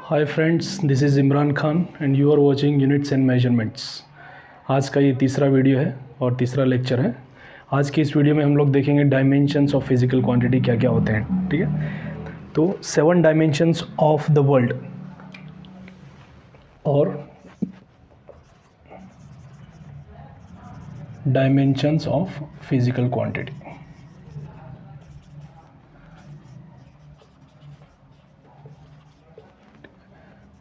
Hi friends, this is Imran Khan and you are watching units and measurements. आज का ये तीसरा वीडियो है और तीसरा लेक्चर है। आज की इस वीडियो में हम लोग देखेंगे डायमेंशंस ऑफ फिजिकल क्वांटिटी क्या क्या होते हैं। ठीक है, तो 7 डायमेंशंस ऑफ द वर्ल्ड और डायमेंशंस ऑफ फिजिकल क्वांटिटी।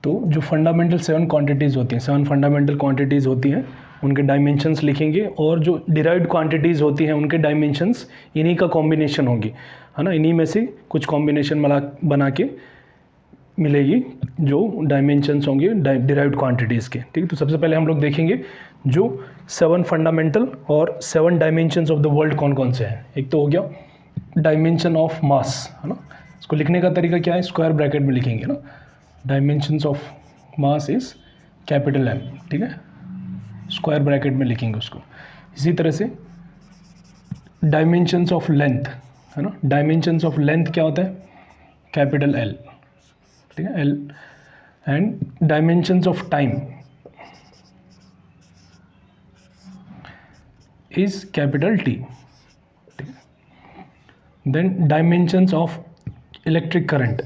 तो जो फंडामेंटल 7 क्वांटिटीज़ होती हैं, 7 फंडामेंटल क्वांटिटीज़ होती हैं, उनके डायमेंशंस लिखेंगे और जो डिराइव्ड क्वांटिटीज़ होती हैं उनके डायमेंशंस इन्हीं का कॉम्बिनेशन होगी, है ना। इन्हीं में से कुछ कॉम्बिनेशन बना के मिलेगी जो डायमेंशंस होंगे डिराइव्ड क्वांटिटीज़ के। ठीक है, तो सबसे पहले हम लोग देखेंगे जो 7 फंडामेंटल और 7 डायमेंशंस ऑफ द वर्ल्ड कौन कौन से हैं। एक तो हो गया डायमेंशन ऑफ मास, है ना। इसको लिखने का तरीका क्या है, स्क्वायर ब्रैकेट में लिखेंगे ना। Dimensions of mass is capital M, ठीक है, स्क्वायर ब्रैकेट में लिखेंगे उसको। इसी तरह से डायमेंशंस ऑफ लेंथ, है ना। डायमेंशंस ऑफ लेंथ क्या होता है, कैपिटल L, ठीक है, L। And dimensions of time is capital T, ठीक है। Then dimensions of electric current,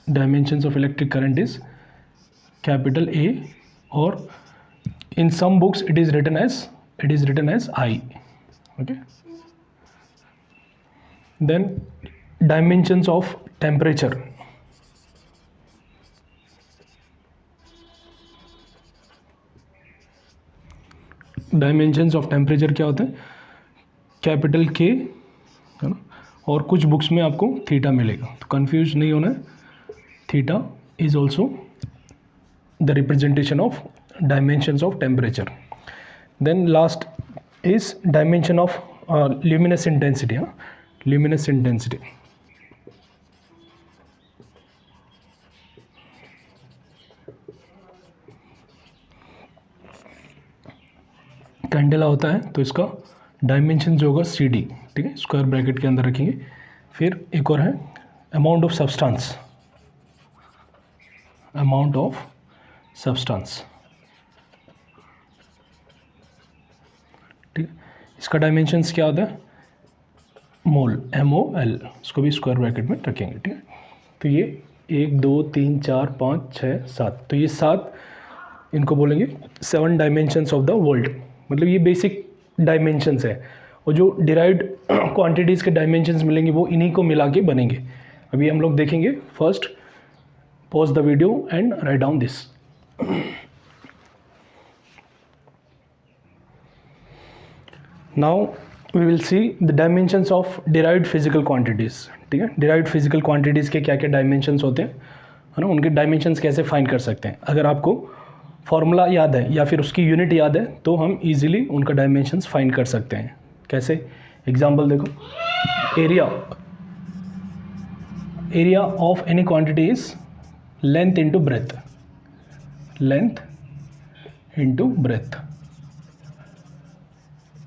dimensions of electric current is capital A, or in some books it is written as I, okay. Then dimensions of temperature, dimensions of temperature क्या होता है, capital K, है ना। और कुछ books में आपको theta मिलेगा, तो कंफ्यूज नहीं होना है। Theta is also the representation of dimensions of temperature. Then last is dimension of luminous intensity, luminous intensity. Candela होता है तो इसका डायमेंशन जो होगा CD, ठीक है, स्क्वायर ब्रैकेट के अंदर रखेंगे। फिर एक और है amount of substance, amount of substance, ठीक है। इसका डायमेंशंस क्या होता है, मोल, MOL, इसको भी स्क्वायर ब्रैकेट में रखेंगे, ठीक है। तो ये 1 2 3 4 5 6 7, तो ये 7 इनको बोलेंगे 7 डायमेंशंस ऑफ द वर्ल्ड। मतलब ये बेसिक डायमेंशंस है, और जो डिराइव्ड क्वांटिटीज़ के डायमेंशंस मिलेंगे वो इन्हीं को मिला के बनेंगे। अभी हम लोग देखेंगे। First pause the video and write down this. Now we will see the dimensions of derived physical quantities, ठीक है। derived physical quantities के क्या क्या dimensions होते हैं, है ना, उनके dimensions कैसे फाइंड कर सकते हैं। अगर आपको फॉर्मूला याद है या फिर उसकी यूनिट याद है तो हम इजीली उनका डायमेंशंस फाइंड कर सकते हैं। कैसे, एग्जांपल देखो, area of any quantity is length into breadth, length into breadth,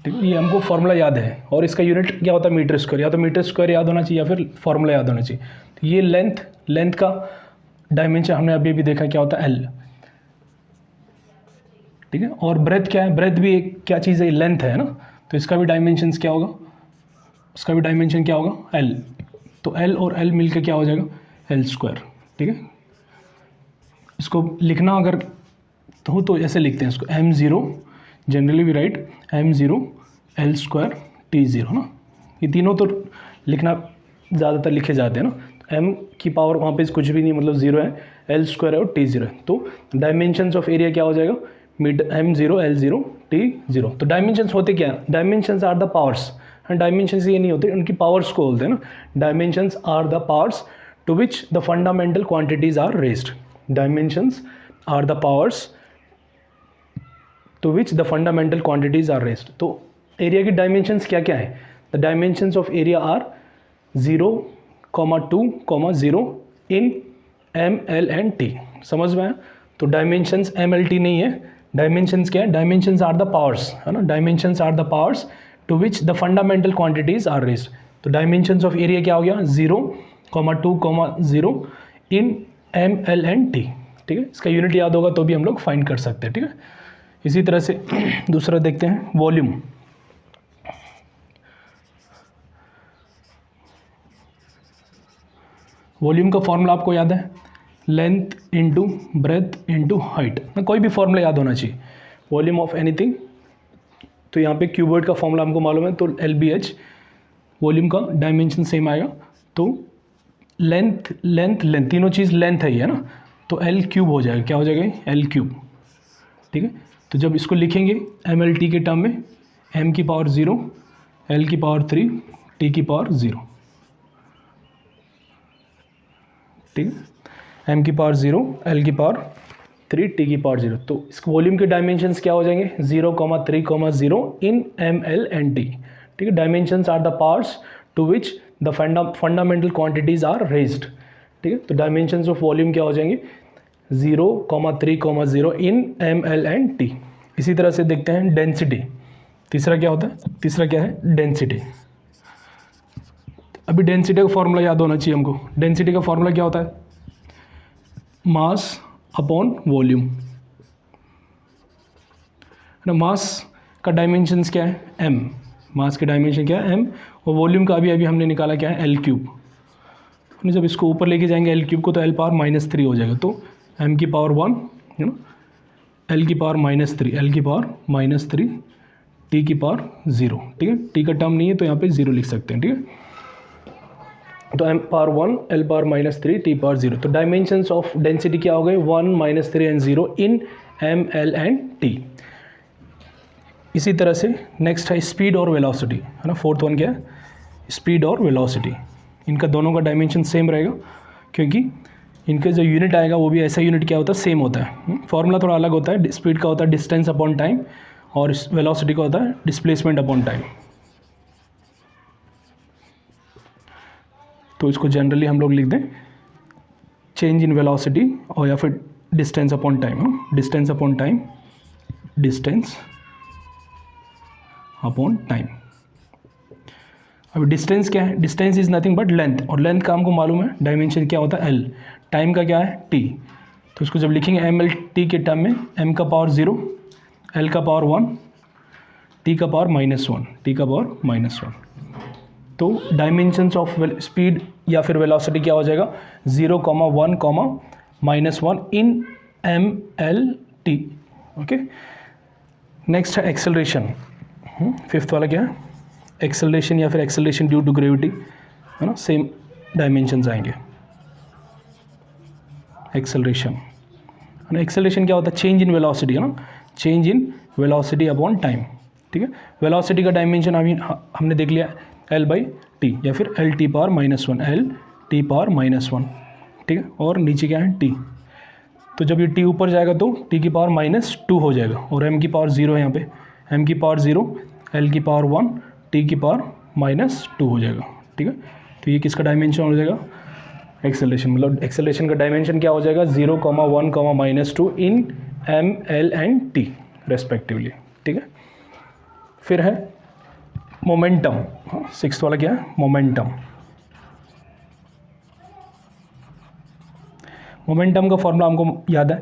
ठीक है। ये हमको फॉर्मूला याद है और इसका यूनिट क्या होता है, मीटर स्क्वायर। या तो मीटर स्क्वायर याद होना चाहिए या फिर फॉर्मूला याद होना चाहिए। तो ये लेंथ का डायमेंशन हमने अभी भी देखा क्या होता है, L, ठीक है। और ब्रेथ क्या है, ब्रेथ भी एक क्या चीज़ है, लेंथ है ना। तो इसका भी डायमेंशन क्या होगा, उसका भी डायमेंशन क्या होगा, L। तो L और L मिलकर क्या हो जाएगा, L स्क्वायर, ठीक है। इसको लिखना अगर तो ऐसे लिखते हैं इसको, M0, generally we write M0 L square T0, ना। ये तीनों तो लिखना ज़्यादातर लिखे जाते हैं ना। M की पावर वहाँ पे कुछ भी नहीं, मतलब 0 है, L स्क्वायर है और T0 है। तो डायमेंशंस ऑफ एरिया क्या हो जाएगा, M0 L0 T0। तो डायमेंशंस होते क्या है, dimensions are the powers. And dimensions ये नहीं होते, उनकी पावर्स को बोलते हैं ना। Dimensions are the powers to which the fundamental quantities are raised. Dimensions are the powers to which the fundamental quantities are raised. तो एरिया की डायमेंशंस क्या क्या है, the dimensions of area are 0, 2, 0 in M, L and T। समझ में आया। तो dimensions M, L, T नहीं है, डायमेंशंस क्या है, डायमेंशंस आर द पावर्स, है ना। Dimensions are the powers to which the fundamental quantities are raised. तो डायमेंशंस ऑफ एरिया क्या हो गया 0, 2, 0 in M L and T. ठीक है, इसका यूनिट याद होगा तो भी हम लोग फाइंड कर सकते हैं। ठीक है, इसी तरह से दूसरा देखते हैं वॉल्यूम। वॉल्यूम का फॉर्मूला आपको याद है, length into breadth into height. कोई भी फॉर्मूला याद होना चाहिए वॉल्यूम ऑफ एनीथिंग। तो यहाँ पे क्यूबॉइड का फॉर्मूला हमको मालूम है, तो LBH वॉल्यूम का डायमेंशन सेम आएगा। तो लेंथ लेंथ लेंथ तीनों चीज़ लेंथ है ना, तो L क्यूब हो जाएगा। क्या हो जाएगा L क्यूब। ठीक है, तो जब इसको लिखेंगे MLT के टर्म में, m की पावर 0, L की पावर 3, T की पावर 0। ठीक है, m की पावर 0, L की पावर 3, T की पावर 0। तो इस वॉल्यूम के डायमेंशंस क्या हो जाएंगे 0, 3, 0 इन ML एंड T। ठीक है, dimensions are the powers to which the fundamental quantities are raised. ठीक है, तो डायमेंशंस ऑफ वॉल्यूम क्या हो जाएंगे 0, 3, 0 इन ML एंड T। इसी तरह से देखते हैं डेंसिटी। तीसरा क्या होता है, तीसरा क्या है डेंसिटी। अभी डेंसिटी का फॉर्मूला याद होना चाहिए हमको। डेंसिटी का फॉर्मूला क्या होता है, मास अपॉन वॉल्यूम। ना, मास का डायमेंशंस क्या है m, मास के डायमेंशन क्या है m, और वॉल्यूम का अभी हमने निकाला क्या है L क्यूब। जब इसको ऊपर लेके जाएंगे L क्यूब को, तो L पावर -3 हो जाएगा। तो m की पावर 1 है ना, L की पावर -3, L की पावर -3, T की पावर 0। ठीक है, T का टर्म नहीं है तो यहाँ पे 0 लिख सकते हैं। ठीक है, तो m power 1, L power -3, T power 0। तो डायमेंशंस ऑफ डेंसिटी क्या हो गए 1, -3 and 0 in M, L and T। इसी तरह से नेक्स्ट है स्पीड और वेलोसिटी, है ना। फोर्थ वन क्या है, स्पीड और वेलोसिटी। इनका दोनों का डायमेंशन सेम रहेगा, क्योंकि इनका जो यूनिट आएगा वो भी ऐसा यूनिट क्या होता है सेम होता है। फॉर्मूला थोड़ा अलग होता है, स्पीड का होता है डिस्टेंस अपॉन टाइम, और वेलोसिटी का होता है डिस्प्लेसमेंट अपॉन टाइम। तो इसको जनरली हम लोग लिख दें चेंज इन वेलोसिटी, और या फिर distance upon time. Distance upon time, distance upon time. अब डिस्टेंस क्या है, distance is nothing but length, और लेंथ का हमको मालूम है डायमेंशन क्या होता है L, टाइम का क्या है T। तो इसको जब लिखेंगे MLT के टर्म में, m का पावर 0, L का पावर 1, T का पावर -1, T का पावर -1। तो डायमेंशंस ऑफ स्पीड या फिर वेलोसिटी क्या हो जाएगा 0, 1, -1 इन MLT। ओके, नेक्स्ट है एक्सेलरेशन। फिफ्थ वाला क्या है, एक्सेलरेशन या फिर एक्सेलरेशन ड्यू टू ग्रेविटी, है ना, सेम डायमेंशंस आएंगे। एक्सेलरेशन, है ना, एक्सेलरेशन क्या होता है चेंज इन वेलोसिटी, है ना, change in velocity upon time. ठीक है, वेलोसिटी का डायमेंशन अभी हमने देख लिया L/T या फिर LT पावर -1, LT पावर -1। ठीक है, और नीचे क्या है T। तो जब ये T ऊपर जाएगा तो T की पावर -2 हो जाएगा, और M की पावर 0 है यहाँ पे, M की पावर 0, L की पावर 1, T की पावर -2 हो जाएगा। ठीक है, तो ये किसका डायमेंशन हो जाएगा एक्सेलरेशन, मतलब एक्सेलरेशन का डायमेंशन क्या हो जाएगा 0, 1, -2 इन M, L and T respectively. ठीक है, फिर है मोमेंटम। हाँ, सिक्स्थ वाला क्या है मोमेंटम। मोमेंटम का फॉर्मूला हमको याद है,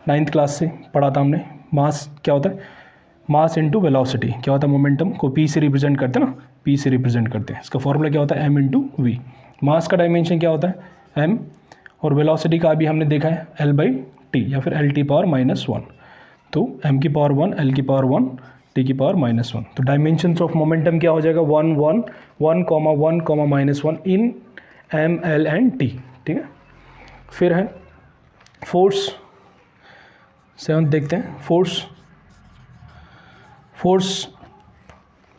9th क्लास से पढ़ा था हमने। मास क्या होता है, मास इंटू वेलोसिटी। क्या होता है मोमेंटम को P से रिप्रेजेंट करते हैं ना, P से रिप्रेजेंट करते हैं। इसका फॉर्मूला क्या होता है m इंटू वी। मास का डायमेंशन क्या होता है m, और वेलोसिटी का अभी हमने देखा है L/T या फिर LT पावर -1। तो m की पावर 1, L की पावर 1, T की पावर -1। तो डायमेंशंस ऑफ मोमेंटम क्या हो जाएगा 1, 1, 1, इन M, L एंड T। ठीक है, फिर है फोर्स। 7th देखते हैं फोर्स। फोर्स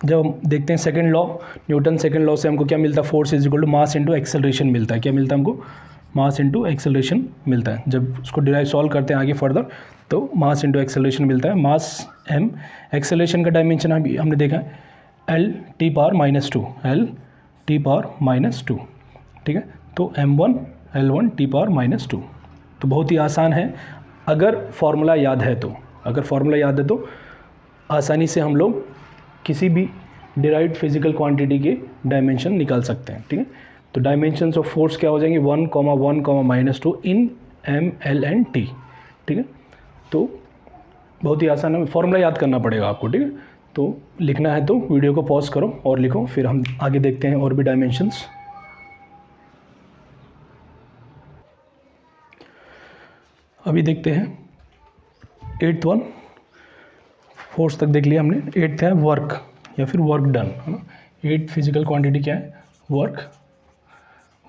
जब हम देखते हैं second law, Newton second law से हमको क्या मिलता है, force is equal to mass into acceleration मिलता है। क्या मिलता है हमको, मास इंटू एक्सेलरेशन मिलता है। जब उसको डिराइव सॉल्व करते हैं आगे फर्दर, तो मास इंटू एक्सेलरेशन मिलता है, मास m। एक्सेलरेशन का डायमेंशन अभी हमने देखा है LT पावर -2, LT पावर -2। ठीक है, तो m1 L1 T पावर -2। तो बहुत ही आसान है अगर फॉर्मूला याद है तो। अगर फॉर्मूला याद है तो आसानी से हम लोग किसी भी डिराइव्ड फिजिकल क्वांटिटी के डायमेंशन निकाल सकते हैं, ठीक है। तो डायमेंशंस ऑफ फोर्स क्या हो जाएंगे 1, 1, -2 in M L and T, ठीक है। तो बहुत ही आसान है, फॉर्मूला याद करना पड़ेगा आपको, ठीक है। तो लिखना है तो वीडियो को पॉज करो और लिखो, फिर हम आगे देखते हैं और भी डायमेंशंस। अभी देखते हैं 8th वन, फोर्स तक देख लिया हमने। 8th है वर्क या फिर वर्क डन, है ना। 8th फिजिकल क्वांटिटी क्या है, वर्क।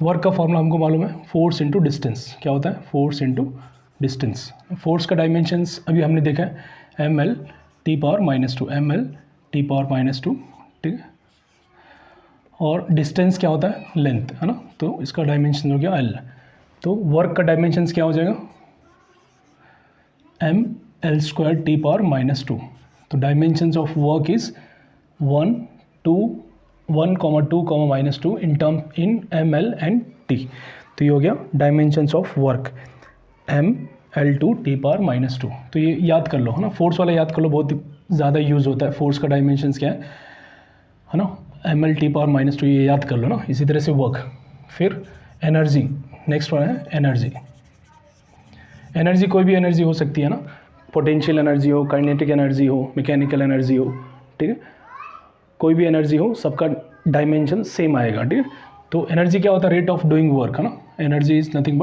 वर्क का फॉर्मूला हमको मालूम है, फोर्स इंटू डिस्टेंस। क्या होता है, फोर्स इंटू डिस्टेंस। फोर्स का डायमेंशंस अभी हमने देखा है M L T power -2, M L T power -2, ठीक है। और डिस्टेंस क्या होता है, लेंथ, है ना। तो इसका डायमेंशन हो गया एल। तो वर्क का डायमेंशंस क्या हो जाएगा, M L square T power -2। तो dimensions of work is 1, 2, 1, 2, -2 in M L and T. तो ये हो गया dimensions of work, M L two T power -2। तो ये याद कर लो, है ना। फोर्स वाला याद कर लो, बहुत ज़्यादा यूज़ होता है। फोर्स का डायमेंशंस क्या है ना, एम एल टी पावर -2, ये याद कर लो ना। इसी तरह से वर्क। फिर एनर्जी, नेक्स्ट वन है एनर्जी। एनर्जी कोई भी एनर्जी हो सकती है ना, पोटेंशियल एनर्जी हो, काइनेटिक एनर्जी हो, मैकेनिकल एनर्जी हो, ठीक है। कोई भी एनर्जी हो, सबका डायमेंशन सेम आएगा, ठीक है। तो एनर्जी क्या होता है, रेट ऑफ डूइंग वर्क, है ना। Energy is nothing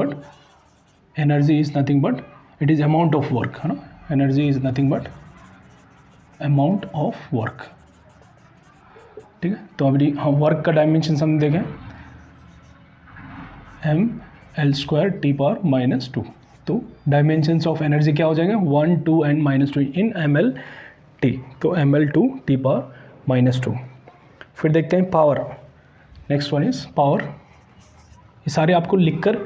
but it is amount of work, है ना। Energy is nothing but amount of work, ठीक है। तो अभी हाँ, वर्क का डायमेंशन हम देखें, M L square T power -2। तो डायमेंशंस ऑफ एनर्जी क्या हो जाएंगे 1, 2 and -2 in M L T. तो M L two T power -2। फिर देखते हैं power, next one is power. ये सारे आपको लिखकर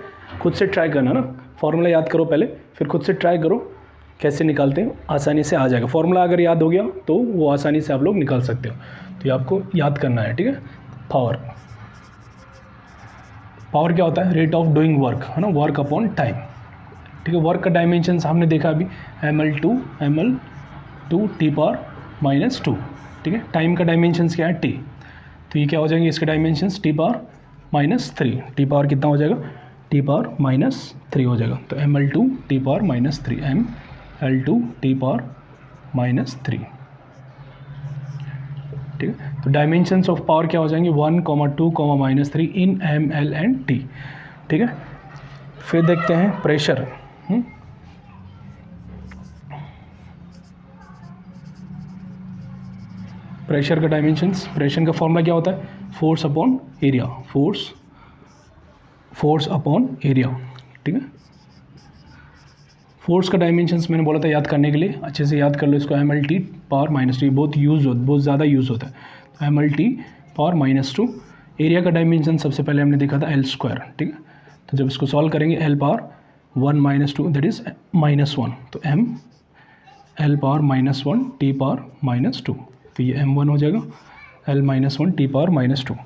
खुद से ट्राई करना ना, फॉर्मूला याद करो पहले, फिर खुद से ट्राई करो कैसे निकालते हैं, आसानी से आ जाएगा। फॉर्मूला अगर याद हो गया तो वो आसानी से आप लोग निकाल सकते हो। तो ये आपको याद करना है, ठीक है। पावर, पावर क्या होता है, रेट ऑफ डूइंग वर्क, है ना, वर्क अपॉन टाइम, ठीक है। वर्क का डायमेंशन हमने देखा अभी, M L two T power -2, ठीक है। टाइम का डायमेंशन क्या है, टी। तो ये क्या हो जाएंगे इसके dimensions, T power -3। T power कितना हो जाएगा, टी पावर -3 हो जाएगा। तो M L two T power -3, M L two T power -3, ठीक है। तो डायमेंशंस ऑफ पावर क्या हो जाएंगे 1, 2, -3 in M L and T, ठीक है। फिर देखते हैं प्रेशर। प्रेशर का डायमेंशंस, प्रेशर का फॉर्मूला क्या होता है, force upon area, force upon area, ठीक है। फोर्स का डायमेंशंस मैंने बोला था याद करने के लिए, अच्छे से याद कर लो इसको, एम एल टी पावर -2, बहुत ज़्यादा यूज़ होता है। M L T power -2। Area का डायमेंशन सबसे पहले हमने देखा था एल स्क्वायर, ठीक है। तो जब इसको सॉल्व करेंगे एल पावर 1 -2 दैट इज -1। तो M L power -1 T power -2, तो ये m1 हो जाएगा, l -1 T power -2,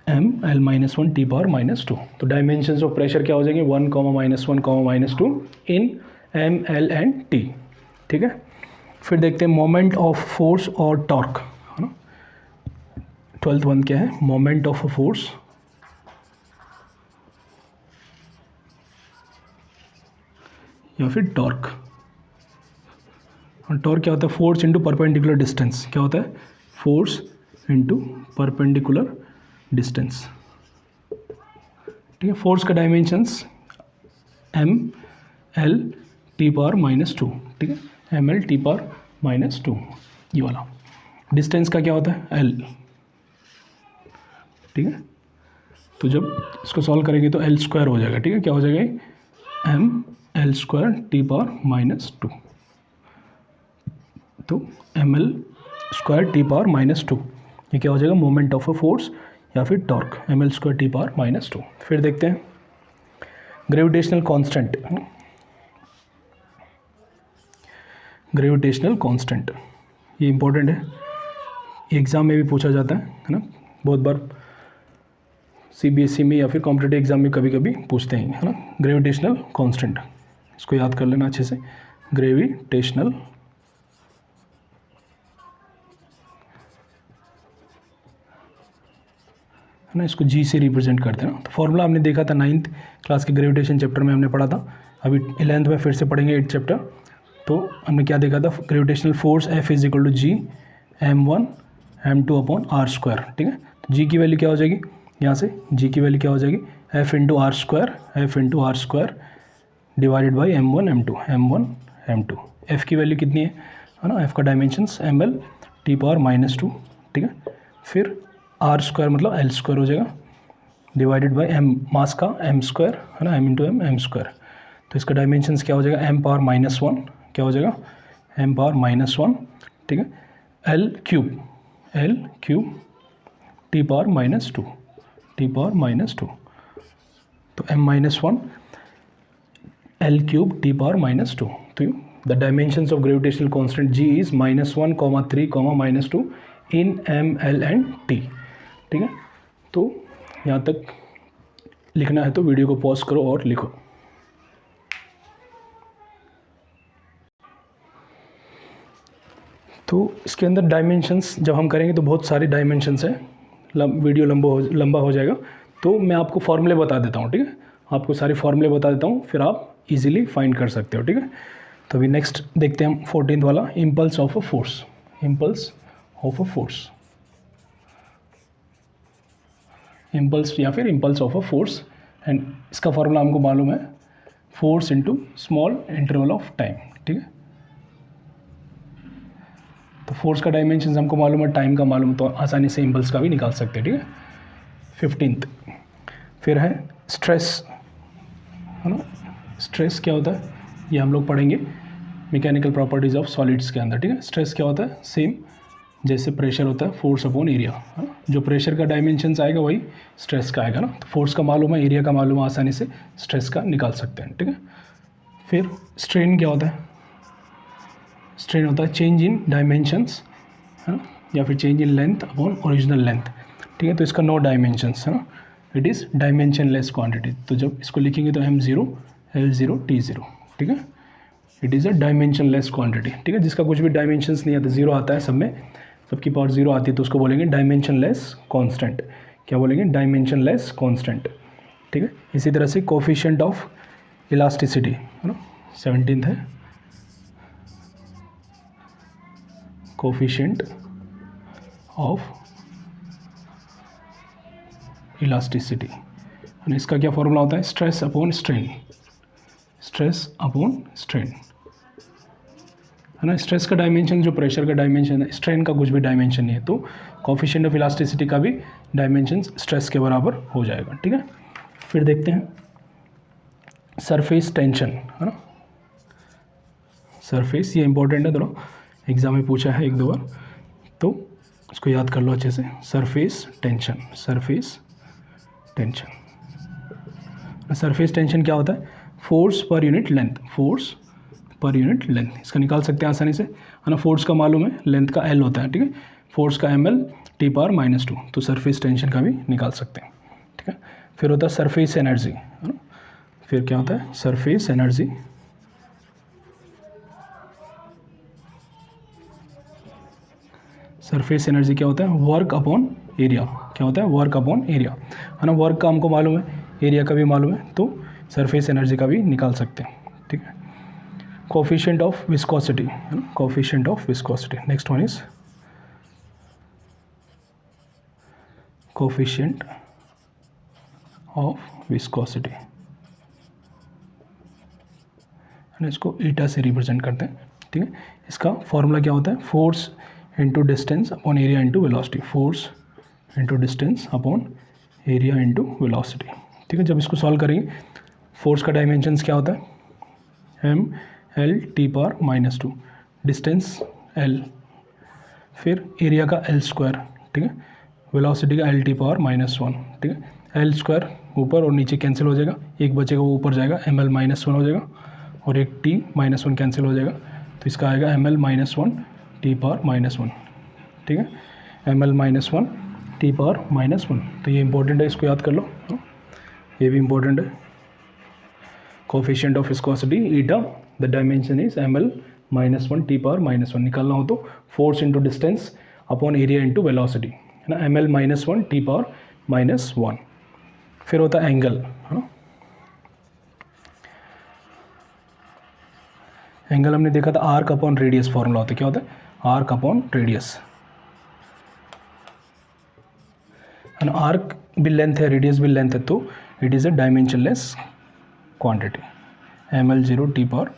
m l -1 T power -2। तो डायमेंशंस ऑफ प्रेशर क्या हो जाएंगे 1, -1, -2 इन m l एंड t, ठीक है। फिर देखते हैं मोमेंट ऑफ फोर्स और टॉर्क, है ना। 12th वन क्या है, मोमेंट ऑफ फोर्स या फिर टॉर्क। और टॉर्क क्या होता है, फोर्स इंटू परपेंडिकुलर डिस्टेंस। क्या होता है, फोर्स इंटू परपेंडिकुलर डिस्टेंस, ठीक है। फोर्स का dimensions M L T power -2, ठीक है, एम एल टी पावर -2 ये वाला। डिस्टेंस का क्या होता है एल, ठीक है। तो जब इसको सॉल्व करेंगे तो एल स्क्वायर हो जाएगा, ठीक है। क्या हो जाएगा M L square T power -2, तो M L square T power -2, ये क्या हो जाएगा मोमेंट ऑफ अ फोर्स या फिर torque, M L square T power -2। फिर देखते हैं ग्रेविटेशनल कांस्टेंट, ग्रेविटेशनल कांस्टेंट ये इंपॉर्टेंट है, एग्ज़ाम में भी पूछा जाता है ना, बहुत बार सीबीएसई में या फिर कॉम्पिटिटिव एग्जाम में कभी कभी पूछते हैं, है ना। ग्रेविटेशनल कांस्टेंट, इसको याद कर लेना अच्छे से, ग्रेविटेशनल है ना, इसको जी से रिप्रेजेंट करते हैं ना। तो फॉर्मूला हमने देखा था 9th क्लास के ग्रेविटेशन चैप्टर में हमने पढ़ा था, अभी 11th में फिर से पढ़ेंगे 8th चैप्टर। तो हमने क्या देखा था, gravitational force F is equal to G m1 m2 upon R square, ठीक है। तो जी की वैल्यू क्या हो जाएगी, यहाँ से जी की वैल्यू क्या हो जाएगी, F into R square divided by m1 m2 F की वैल्यू कितनी है ना, F का डायमेंशंस ml t पावर -2, ठीक है। फिर आर स्क्वायर मतलब एल स्क्वायर हो जाएगा डिवाइडेड बाई m मास का m स्क्वायर है ना, m इंटू m स्क्वायर। तो इसका डायमेंशंस क्या हो जाएगा, m पावर -1 क्या हो जाएगा, m पावर -1, ठीक है। एल क्यूब t पावर -2 तो m-1 L cube t power -2। तो the dimensions of gravitational constant G is -1, 3, -2 in m, L and T, ठीक है। तो यहाँ तक लिखना है तो वीडियो को पॉज करो और लिखो। तो इसके अंदर डायमेंशंस जब हम करेंगे तो बहुत सारी डायमेंशंस है, वीडियो लंबा हो जाएगा। तो मैं आपको फॉर्मूले बता देता हूँ, ठीक है। आपको सारे फॉर्मूले बता देता हूँ, फिर आप इजीली फाइंड कर सकते हो, ठीक है। तो अभी नेक्स्ट देखते हैं हम 14th वाला, impulse of a force. Impulse या फिर impulse of a force, and इसका फॉर्मूला हमको मालूम है, force into small interval of time, ठीक है। तो फोर्स का डायमेंशन हमको मालूम है, टाइम का मालूम है, तो आसानी से इम्पल्स का भी निकाल सकते हैं, ठीक है। 15th फिर है स्ट्रेस, है ना। स्ट्रेस क्या होता है ये हम लोग पढ़ेंगे मैकेनिकल प्रॉपर्टीज़ ऑफ सॉलिड्स के अंदर, ठीक है। स्ट्रेस क्या होता है, सेम जैसे प्रेशर होता है, फोर्स अपॉन एरिया, है ना। जो प्रेशर का डायमेंशंस आएगा वही स्ट्रेस का आएगा ना। तो फोर्स का मालूम है, एरिया का मालूम है, आसानी से स्ट्रेस का निकाल सकते हैं, ठीक है। फिर स्ट्रेन क्या होता है, स्ट्रेन होता है चेंज इन डायमेंशंस, है ना, या फिर change in length upon original length, ठीक है। तो इसका नो डायमेंशंस है ना, इट इज़ डायमेंशनलेस क्वांटिटी। तो जब इसको लिखेंगे तो m0 L0 T0, ठीक है। It is a dimensionless quantity, ठीक है। जिसका कुछ भी डायमेंशंस नहीं आता, जीरो आता है सब में, सबकी पावर जीरो आती है, तो उसको बोलेंगे डायमेंशनलेस कांस्टेंट। क्या बोलेंगे, डायमेंशनलेस कांस्टेंट, ठीक है। इसी तरह से कोफिशिएंट ऑफ इलास्टिसिटी, है ना, 17th है, कोफिशिएंट ऑफ इलास्टिसिटी, इसका क्या फॉर्मूला होता है, स्ट्रेस अपॉन स्ट्रेन, है ना। स्ट्रेस का डायमेंशन जो प्रेशर का डायमेंशन है, स्ट्रेन का कुछ भी डायमेंशन नहीं है, तो कोफिशिएंट ऑफ इलास्टिसिटी का भी डायमेंशन स्ट्रेस के बराबर हो जाएगा, ठीक है। फिर देखते हैं सरफेस टेंशन, है ना। सरफेस ये इंपॉर्टेंट है, थोड़ा एग्जाम में पूछा है 1-2 बार, तो इसको याद कर लो अच्छे से। सरफेस टेंशन क्या होता है, फोर्स पर यूनिट लेंथ, इसका निकाल सकते हैं आसानी से, है ना। फोर्स का मालूम है, लेंथ का L होता है, ठीक है। फोर्स का ml t पावर -2, तो सरफेस टेंशन का भी निकाल सकते हैं, ठीक है। फिर होता है सरफेस एनर्जी, है ना। फिर क्या होता है, सरफेस एनर्जी, क्या होता है, वर्क अपॉन एरिया, क्या होता है, वर्क अपॉन एरिया, है ना। वर्क का हमको मालूम है, एरिया का भी मालूम है, तो सरफेस एनर्जी का भी निकाल सकते हैं, ठीक है। कोफिशिएंट ऑफ विस्कोसिटी, है ना, coefficient of viscosity. Next one is coefficient of viscosity, इसको ईटा से रिप्रेजेंट करते हैं, ठीक है। इसका फॉर्मूला क्या होता है, force into distance upon area into velocity, force into distance upon area into velocity, ठीक है। जब इसको सॉल्व करेंगे, फोर्स का डायमेंशंस क्या होता है, ml t power -2, distance L, फिर एरिया का L स्क्वायर, ठीक है। वेलोसिटी का L t पावर -1, ठीक है। L स्क्वायर ऊपर और नीचे कैंसिल हो जाएगा, एक बचेगा वो ऊपर जाएगा, ml -1 हो जाएगा, और एक t -1 कैंसिल हो जाएगा, तो इसका आएगा ml -1 t पावर -1, ठीक है। ml -1 t पावर -1, तो ये इंपॉर्टेंट है, इसको याद कर लो, ये भी इंपॉर्टेंट है। Coefficient of viscosity eta, the dimension is ml -1 t power -1, निकालना हो तो force into distance upon area into velocity, है ना। ml -1 t power -1। फिर होता है एंगल, है ना। एंगल हमने देखा था आर्क अपॉन रेडियस फॉर्मूला होता है, क्या होता है, आर्क अपॉन रेडियस, है ना। आर्क भी लेंथ है, रेडियस भी लेंथ है, तो it is a dimensionless quantity, ml0 t power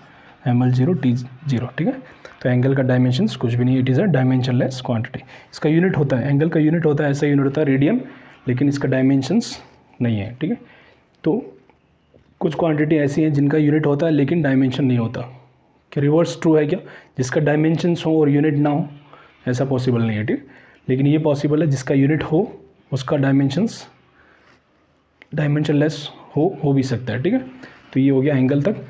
ml0 t0, ठीक है। तो एंगल का डायमेंशंस कुछ भी नहीं है, it is a dimensionless quantity. इसका यूनिट होता है, एंगल का यूनिट होता है, ऐसा यूनिट होता है रेडियन, लेकिन इसका डायमेंशंस नहीं है, ठीक है। तो कुछ क्वांटिटी ऐसी हैं जिनका यूनिट होता है लेकिन डायमेंशन नहीं होता। क्या रिवर्स ट्रू है क्या, जिसका डायमेंशंस हो और यूनिट ना हो, ऐसा पॉसिबल नहीं है, ठीक। लेकिन ये पॉसिबल है जिसका यूनिट हो उसका डायमेंशंस डायमेंशनलेस हो भी सकता है, ठीक है। तो ये हो गया एंगल तक।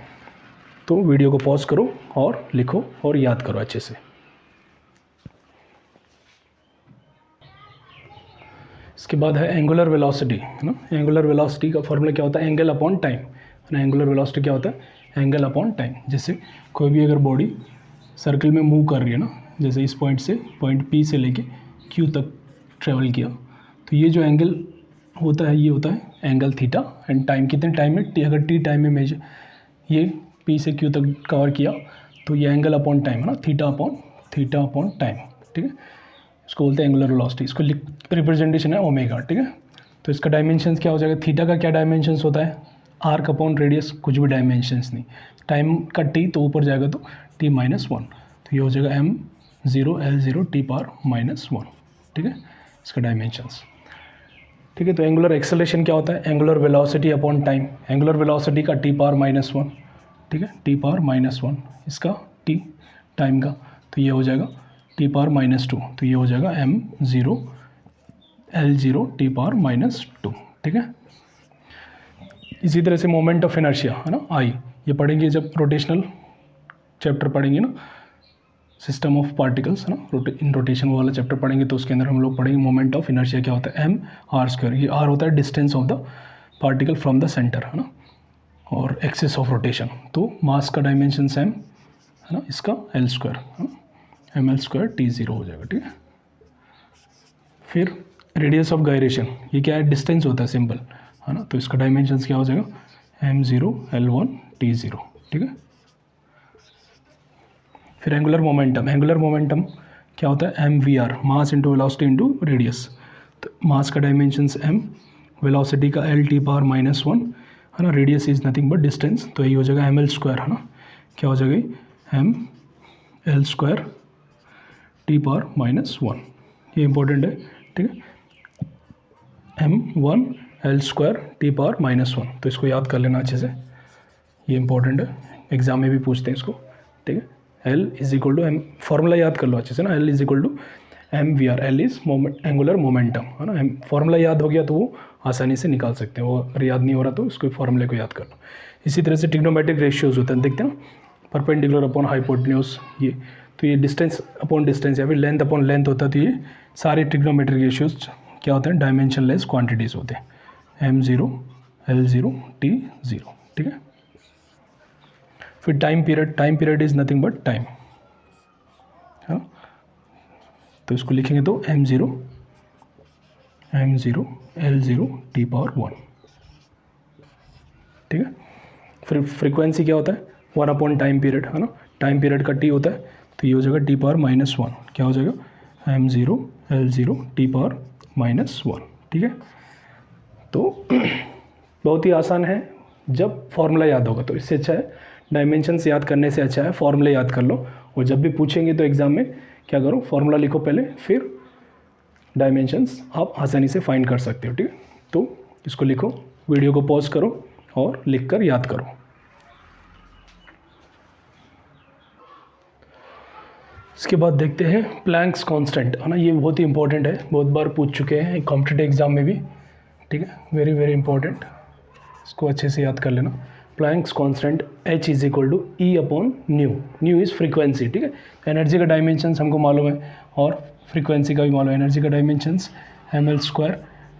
तो वीडियो को पॉज करो और लिखो और याद करो अच्छे से। इसके बाद है एंगुलर वेलोसिटी, है ना। एंगुलर वेलोसिटी का फॉर्मूला क्या होता है, एंगल अपॉन टाइम, है ना। एंगुलर वेलोसिटी क्या होता है, एंगल अपॉन टाइम। जैसे कोई भी अगर बॉडी सर्कल में मूव कर रही है ना, जैसे इस पॉइंट से पॉइंट पी से लेके क्यू तक ट्रेवल किया, तो ये जो एंगल होता है ये होता है एंगल थीटा। एंड टाइम कितने टाइम में, अगर टी टाइम में मेजर ये पी से क्यू तक कवर किया तो ये एंगल अपॉन टाइम, है ना, थीटा अपॉन टाइम, ठीक है। इसको बोलते हैं एंगुलर वेलोसिटी। इसको रिप्रेजेंटेशन है ओमेगा, ठीक है। तो इसका डायमेंशंस क्या हो जाएगा, थीटा का क्या डायमेंशंस होता है, आर्क अपॉन रेडियस, कुछ भी डायमेंशंस नहीं। टाइम का टी तो ऊपर जाएगा तो t-1, तो ये हो जाएगा m0 L0 t पावर -1, ठीक है, इसका डायमेंशंस, ठीक है। तो एंगुलर एक्सेलरेशन क्या होता है, angular velocity upon time. Angular velocity का t पावर -1, ठीक है, t पावर -1, इसका t टाइम का, तो ये हो जाएगा t पावर -2, तो ये हो जाएगा m0 L0 t पावर -2, ठीक है। इसी तरह से मोमेंट ऑफ इनर्शिया, है ना, आई, ये पढ़ेंगे जब रोटेशनल चैप्टर पढ़ेंगे ना, सिस्टम ऑफ पार्टिकल्स, है ना, इन रोटेशन वाला चैप्टर पढ़ेंगे तो उसके अंदर हम लोग पढ़ेंगे मोमेंट ऑफ इनर्शिया क्या होता है, m/r²। ये r होता है distance of the particle from the centre, है ना, और एक्सिस ऑफ रोटेशन। तो मास का डायमेंशन m, है ना, इसका l², ml² t0 हो जाएगा, ठीक है। फिर रेडियस ऑफ गायरेशन, ये क्या है, डिस्टेंस होता है सिंपल, है ना, तो इसका डायमेंशंस क्या हो जाएगा, m0 L1 t0, ठीक है। फिर एंगुलर मोमेंटम क्या होता है, mvr, mass into velocity into radius. तो मास का डायमेंशंस m, वेलोसिटी का l t पावर -1, है ना, radius is nothing but distance, तो यही हो जाएगा ml², है ना, क्या हो जाएगा ml² t पावर -1, ये इंपॉर्टेंट है, ठीक है, m1 L² t पावर -1, तो इसको याद कर लेना अच्छे से, ये इंपॉर्टेंट है, एग्जाम में भी पूछते हैं इसको, ठीक है। L is equal to m, formula याद कर लो अच्छे से ना, L is equal to mvr, L is angular momentum, है ना। फॉर्मूला याद हो गया तो वो आसानी से निकाल सकते हैं, वो अगर याद नहीं हो रहा तो उसको फॉर्मूले को याद कर लो। इसी तरह से ट्रिग्नोमेट्रिक रेशियोज होते हैं, देखते हैं ना, परपेंडिकुलर अपॉन हाइपोटेन्यूज, ये तो ये डिस्टेंस अपॉन डिस्टेंस या फिर लेंथ अपॉन लेंथ होता है, तो ये सारे ट्रिग्नोमेट्रिक रेशियोज क्या होते हैं, डायमेंशनलेस क्वांटिटीज़ होते हैं, m0 L0 t0, ठीक है। फिर time period is nothing but time, है, तो इसको लिखेंगे तो m0 L0 t पावर 1, ठीक है। फिर फ्रीक्वेंसी क्या होता है, 1 अपॉन टाइम पीरियड, है ना, टाइम पीरियड का t होता है, तो ये हो जाएगा t पावर -1, क्या हो जाएगा, m0 L0 t पावर -1, ठीक है। तो बहुत ही आसान है जब फॉर्मूला याद होगा, तो इससे अच्छा है डायमेंशंस याद करने से अच्छा है फॉर्मूला याद कर लो, और जब भी पूछेंगे तो एग्जाम में क्या करो, फॉर्मूला लिखो पहले, फिर डायमेंशंस आप आसानी से फाइंड कर सकते हो, ठीक है। तो इसको लिखो, वीडियो को पॉज करो और लिखकर याद करो। इसके बाद देखते हैं प्लैंक्स कांस्टेंट, है ना, ये बहुत ही इंपॉर्टेंट है, बहुत बार पूछ चुके हैं कॉम्पिटिटिव एग्जाम में भी, ठीक है, वेरी वेरी इंपॉर्टेंट, इसको अच्छे से याद कर लेना। Planck's constant h is equal to E upon nu is frequency, ठीक है। एनर्जी का डायमेंशंस हमको मालूम है और फ्रीक्वेंसी का भी मालूम है। एनर्जी का dimensions ml²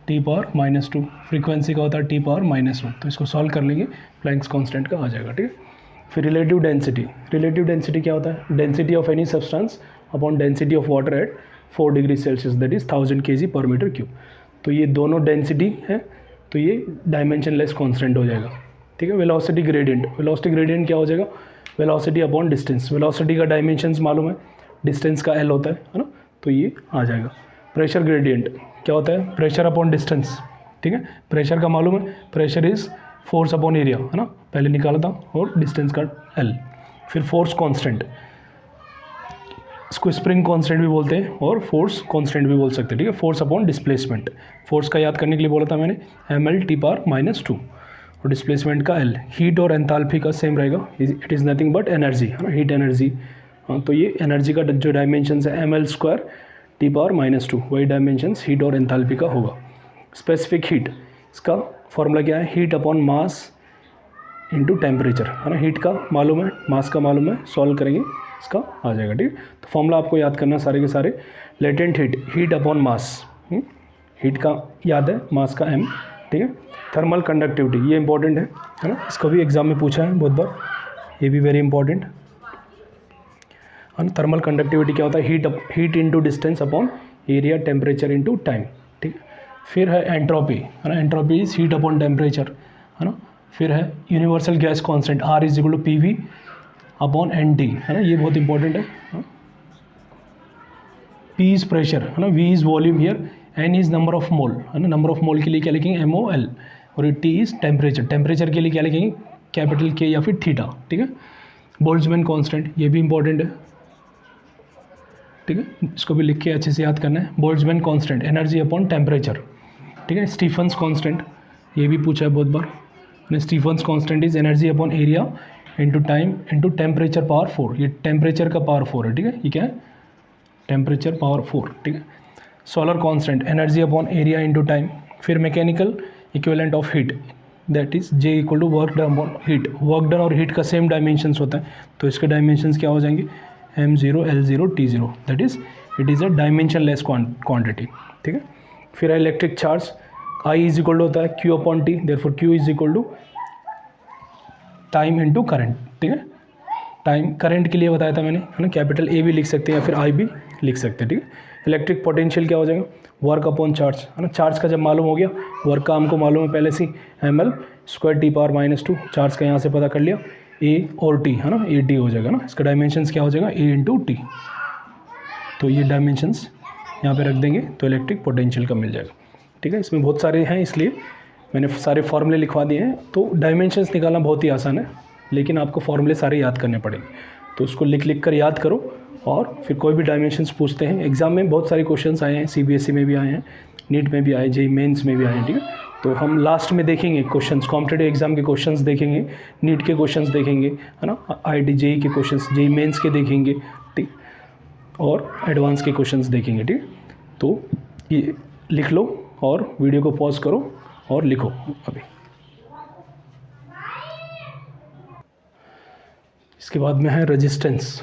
t power -2, frequency का होता है t पावर -1, तो इसको सॉल्व कर लेंगे, प्लैंक्स कांस्टेंट का आ जाएगा, ठीक है। फिर रिलेटिव डेंसिटी क्या होता है, density of any substance upon density of water at 4 degree Celsius, that is 1000 kg/m³। तो ये दोनों डेंसिटी है, तो ये डायमेंशनलेस कांस्टेंट हो जाएगा, ठीक है। वेलोसिटी ग्रेडियंट क्या हो जाएगा, वेलोसिटी अपॉन डिस्टेंस। वेलोसिटी का डायमेंशंस मालूम है, डिस्टेंस का एल होता है ना, तो ये आ जाएगा। प्रेशर ग्रेडियंट क्या होता है, प्रेशर अपॉन डिस्टेंस, ठीक है। प्रेशर का मालूम है, pressure is force upon area, है ना, पहले निकाला था, और डिस्टेंस का एल। फिर फोर्स कांस्टेंट, इसको स्प्रिंग कांस्टेंट भी बोलते हैं और फोर्स कांस्टेंट भी बोल सकते हैं, ठीक है। फोर्स अपॉन डिस्प्लेसमेंट, फोर्स का याद करने के लिए बोला था मैंने, mL/T⁻², और डिस्प्लेसमेंट का एल। हीट और एंथैल्पी का सेम रहेगा, it is nothing but energy, है ना, हीट एनर्जी। हाँ, तो ये एनर्जी का जो डायमेंशंस है mL²T⁻², वही डायमेंशंस हीट और एंथैल्पी का होगा। स्पेसिफिक हीट, इसका फॉर्मूला क्या है, heat upon mass into temperature, है ना। हीट का मालूम है, मास का मालूम है, सॉल्व करेंगे इसका आ जाएगा, ठीक है। तो फॉर्मूला आपको याद करना सारे के सारे। Latent heat, heat upon mass, heat का याद है, मास का m, ठीक है। थर्मल कंडक्टिविटी, ये इंपॉर्टेंट है ना, इसको भी एग्जाम में पूछा है बहुत बार, ये भी वेरी इंपॉर्टेंट है ना। थर्मल कंडक्टिविटी क्या होता है, heat into distance upon area, temperature into time, ठीक है। फिर है एंट्रोपी, है ना, entropy is heat upon temperature, है ना। फिर है universal gas constant, R=PV upon NT, है ना, ये बहुत इंपॉर्टेंट है। P इज़ प्रेशर, है ना, V is volume here, N is number of mole, है ना, नंबर ऑफ मोल के लिए क्या लिखेंगे, MOL, और ये T इज़ टेम्परेचर, टेम्परेचर के लिए क्या लिखेंगे, कैपिटल K या फिर थीटा, ठीक है। बोल्ट्जमैन कांस्टेंट, ये भी इंपॉर्टेंट है, ठीक है, इसको भी लिख के अच्छे से याद करना है। Boltzmann constant, energy upon temperature, ठीक है। स्टीफन्स कांस्टेंट, ये भी पूछा है बहुत बार, Stefan's constant is energy upon area into time into temperature power 4, ये टेम्परेचर का पावर 4 है, ठीक है, ये क्या है, टेम्परेचर पावर 4, ठीक है। Solar constant, energy upon area into time. फिर mechanical equivalent of heat, that is J= work done upon heat. Work done और हीट का सेम डायमेंशंस होता है, तो इसके डायमेंशंस क्या हो जाएंगे, m0 L0 T0, that is it is a dimensionless quantity, ठीक है। फिर है इलेक्ट्रिक चार्ज, I= होता है Q/T, therefore Q is time into current, ठीक है। टाइम करंट के लिए बताया था मैंने, है ना, कैपिटल A भी लिख सकते हैं या फिर I भी लिख सकते हैं, ठीक है। इलेक्ट्रिक पोटेंशियल क्या हो जाएगा, वर्क अपॉन चार्ज, है ना। चार्ज का जब मालूम हो गया, वर्क का हमको मालूम है पहले से, mL²T⁻², चार्ज का यहाँ से पता कर लिया, A और T, है ना, AT हो जाएगा ना। इसका डायमेंशंस क्या हो जाएगा, A इंटू T, तो ये डायमेंशंस यहाँ पे रख देंगे तो इलेक्ट्रिक पोटेंशियल का मिल जाएगा, ठीक है। इसमें बहुत सारे हैं, इसलिए मैंने सारे फॉर्मूले लिखवा दिए हैं। तो डायमेंशंस निकालना बहुत ही आसान है, लेकिन आपको फॉर्मूले सारे याद करने पड़ेंगे, तो उसको लिख कर याद करो। और फिर कोई भी डायमेंशंस पूछते हैं एग्जाम में, बहुत सारे क्वेश्चंस आए हैं, CBSE में भी आए हैं, नीट में भी आए, JEE मेंस में भी आए हैं, ठीक है। तो हम लास्ट में देखेंगे क्वेश्चंस, कॉम्पिटिटिव एग्जाम के क्वेश्चंस देखेंगे, नीट के क्वेश्चंस देखेंगे, है ना, IIT JEE के क्वेश्चंस, JEE मेंस के देखेंगे, ठीक, और एडवांस के क्वेश्चंस देखेंगे, ठीक। तो ये लिख लो और वीडियो को पॉज करो और लिखो अभी। इसके बाद में है रेजिस्टेंस,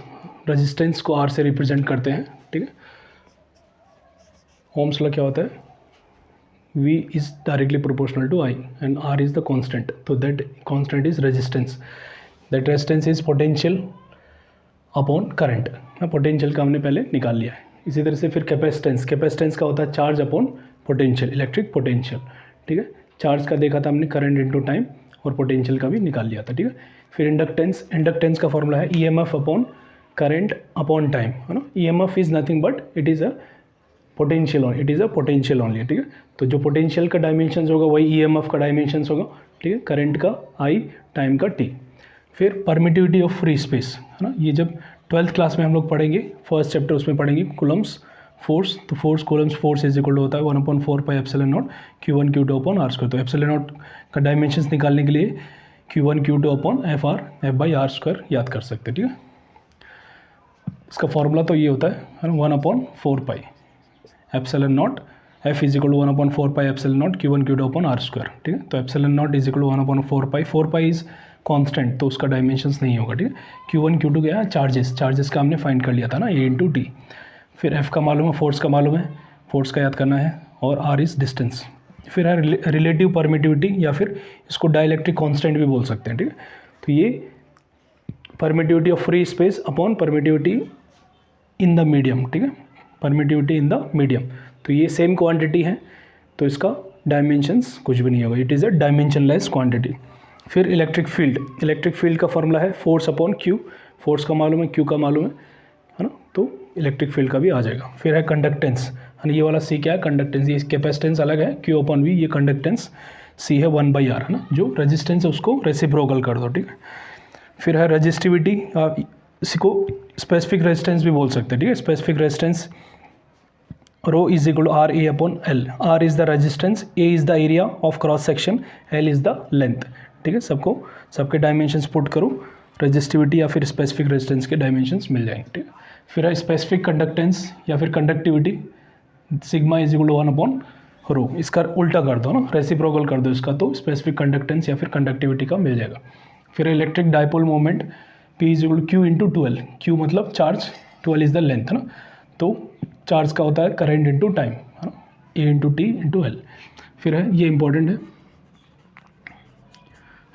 रेजिस्टेंस को R से रिप्रेजेंट करते हैं, ठीक है। ओम्स लॉ क्या होता है, V is directly proportional to I and R is the constant, तो that constant is resistance. That resistance is potential upon current, potential का हमने पहले निकाल लिया है। इसी तरह से फिर कैपेसिटेंस, कैपेसिटेंस का होता है charge upon potential, electric potential, ठीक है। चार्ज का देखा था हमने, करंट इंटू टाइम, और पोटेंशियल का भी निकाल लिया था, ठीक है। फिर इंडक्टेंस, इंडक्टेंस का फॉर्मूला है EMF upon current upon time, है ना। EMF is nothing but it is a potential, it is a potential only, ठीक है। तो जो पोटेंशियल का डायमेंशंस होगा वही EMF का डायमेंशंस होगा, ठीक है। करंट का I, टाइम का T। फिर परमिटिविटी ऑफ फ्री स्पेस, है ना, ये जब 12th क्लास में हम लोग पढ़ेंगे, फर्स्ट चैप्टर उसमें पढ़ेंगे कूलम्स फोर्स, तो force Coulomb's force is equal होता है 1/4πε0 Q1 Q2 अपॉन R²। तो ε0 का डायमेंशंस निकालने के लिए Q1 Q2 upon FR F/R² याद कर सकते हैं, ठीक है। इसका फॉर्मूला तो ये होता है 1/4πε0 F is equal 1/4πε0 Q1 Q2 upon R², ठीक है। तो ε0 इज इक्वल 1/4π, 4π इज कांस्टेंट, तो उसका डायमेंशंस नहीं होगा, ठीक है। Q1 Q2 क्या है, चार्जेस, चार्जेस का हमने फाइंड कर लिया था ना, A इंटू T। फिर F का मालूम है, फोर्स का मालूम है, फोर्स का याद करना है, और R इज डिस्टेंस। फिर है रिलेटिव परमिटिविटी, या फिर इसको डाइलेक्ट्रिक कांस्टेंट भी बोल सकते हैं, ठीक है। तो ये permittivity of free space upon permittivity in the medium, ठीक है, परमिटिविटी इन द मीडियम। तो ये सेम क्वांटिटी है, तो इसका डायमेंशंस कुछ भी नहीं होगा, it is a dimensionless quantity. फिर इलेक्ट्रिक फील्ड का फॉर्मूला है फोर्स अपॉन क्यू, फोर्स का मालूम है, क्यू का मालूम है ना, तो इलेक्ट्रिक फील्ड का भी आ जाएगा। फिर है कंडक्टेंस, ये वाला सी क्या है, कंडक्टेंस, ये कैपेसिटेंस अलग है, क्यू अपॉन वी, ये कंडक्टेंस सी है 1/r है ना, जो रेजिस्टेंस है उसको रेसिप्रोकल कर दो, ठीक है। फिर है रजिस्टिविटी, इसी को स्पेसिफिक रेजिस्टेंस भी बोल सकते हैं, ठीक है। Specific resistance rho is equal to R A upon L, R is the resistance, A is the area of cross section, L is the length, ठीक है। सबके डायमेंशंस पुट करो, रजिस्टिविटी या फिर स्पेसिफिक रेजिस्टेंस के डायमेंशंस मिल जाएंगे, ठीक है। फिर है स्पेसिफिक कंडक्टेंस या फिर conductivity, sigma is equal to 1 upon rho, इसका उल्टा कर दो ना, रेसिप्रोकल कर दो इसका, तो स्पेसिफिक कंडक्टेंस या फिर कंडक्टिविटी का मिल जाएगा। फिर electric dipole moment P is equal to q into 12, q मतलब चार्ज, 12 इज द लेंथ है ना, तो चार्ज का होता है करंट इंटू टाइम है ना, A into T into L. फिर है ये इंपॉर्टेंट है,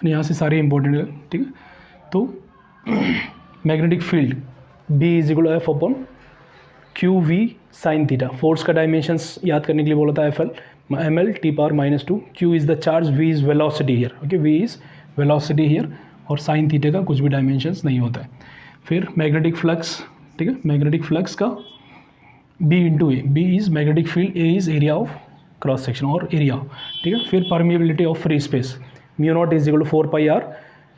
यहाँ से सारे इंपॉर्टेंट है, ठीक है। तो magnetic field B is equal to F upon q v sine theta, force का डायमेंशंस याद करने के लिए बोला था FL, ml t power -2, Q is the charge, V is velocity here, okay, V is velocity here, और sine theta का कुछ भी डायमेंशंस नहीं होता है। फिर मैग्नेटिक फ्लक्स, ठीक है, मैग्नेटिक फ्लक्स का B into A, B is magnetic field, A is area of cross section और एरिया, ठीक है। फिर permeability of free space, mu naught is equal to 4πr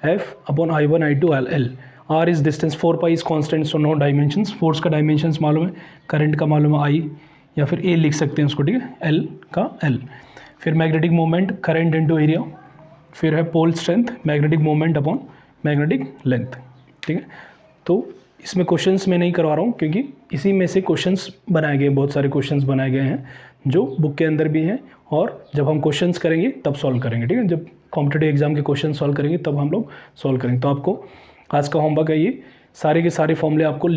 F upon I1 I2 L, R is distance, 4π is constant, so no dimensions, force का dimensions मालूम है, current का मालूम है I, या फिर A लिख सकते हैं उसको, ठीक है, L का L। फिर magnetic moment current into area, फिर है pole strength, magnetic moment upon magnetic length, ठीक है। तो इसमें क्वेश्चंस मैं नहीं करवा रहा हूँ क्योंकि इसी में से क्वेश्चंस बनाए गए, बहुत सारे क्वेश्चंस बनाए गए हैं जो बुक के अंदर भी हैं, और जब हम क्वेश्चंस करेंगे तब सॉल्व करेंगे, ठीक है। जब कॉम्पिटिटिव एग्जाम के क्वेश्चन सॉल्व करेंगे तब हम लोग सॉल्व करेंगे। तो आपको आज का होमवर्क है ये, सारे के सारे फॉर्मूले आपको